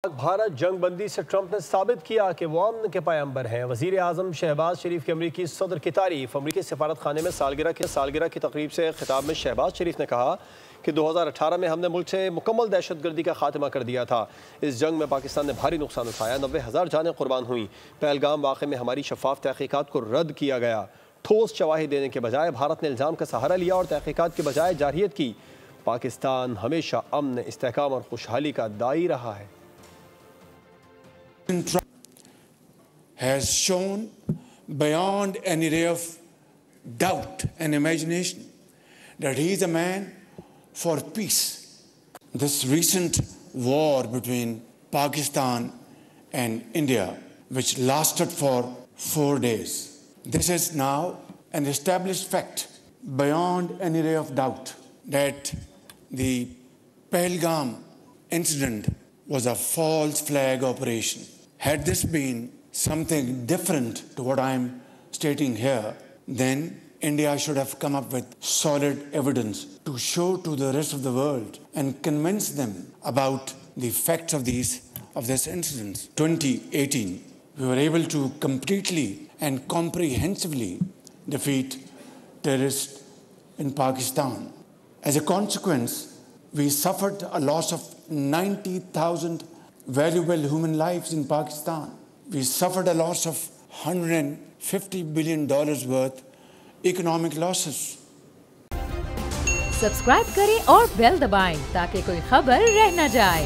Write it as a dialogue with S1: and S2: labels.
S1: भारत जंग बंदी से ट्रंप ने साबित किया कि वो अमन के पैगंबर हैं। वज़ीर आज़म शहबाज शरीफ के अमरीकी सदर की तारीफ। अमरीकी सफारत खाने में सालगिरह की तकरीब से खिताब में शहबाज शरीफ ने कहा कि 2018 में हमने मुल्क से मुकम्मल दहशतगर्दी का खात्मा कर दिया था। इस जंग में पाकिस्तान ने भारी नुकसान उठाया, 90,000 जानें कुर्बान हुई। पहलगाम वाक़े में हमारी शफाफ तहकीकात को रद्द किया गया। ठोस चवाही देने के बजाय भारत ने इल्ज़ाम का सहारा लिया और तहकीकात के बजाय जारहियत की। पाकिस्तान हमेशा अमन, इस्तेहकाम और खुशहाली का दाई रहा है।
S2: Has shown beyond any ray of doubt and imagination that he is a man for peace. This recent war between Pakistan and India, which lasted for 4 days, this is now an established fact beyond any ray of doubt that the Pahalgam incident was a false flag operation. Had this been something different to what I'm stating here, then India should have come up with solid evidence to show to the rest of the world and convince them about the facts of this incident. 2018, we were able to completely and comprehensively defeat terrorists in Pakistan. As a consequence, we suffered a loss of 90,000 valuable human lives in Pakistan. We suffered a loss of $150 billion worth economic losses.
S3: Subscribe करें और bell दबाएं ताकि कोई खबर रह न जाए।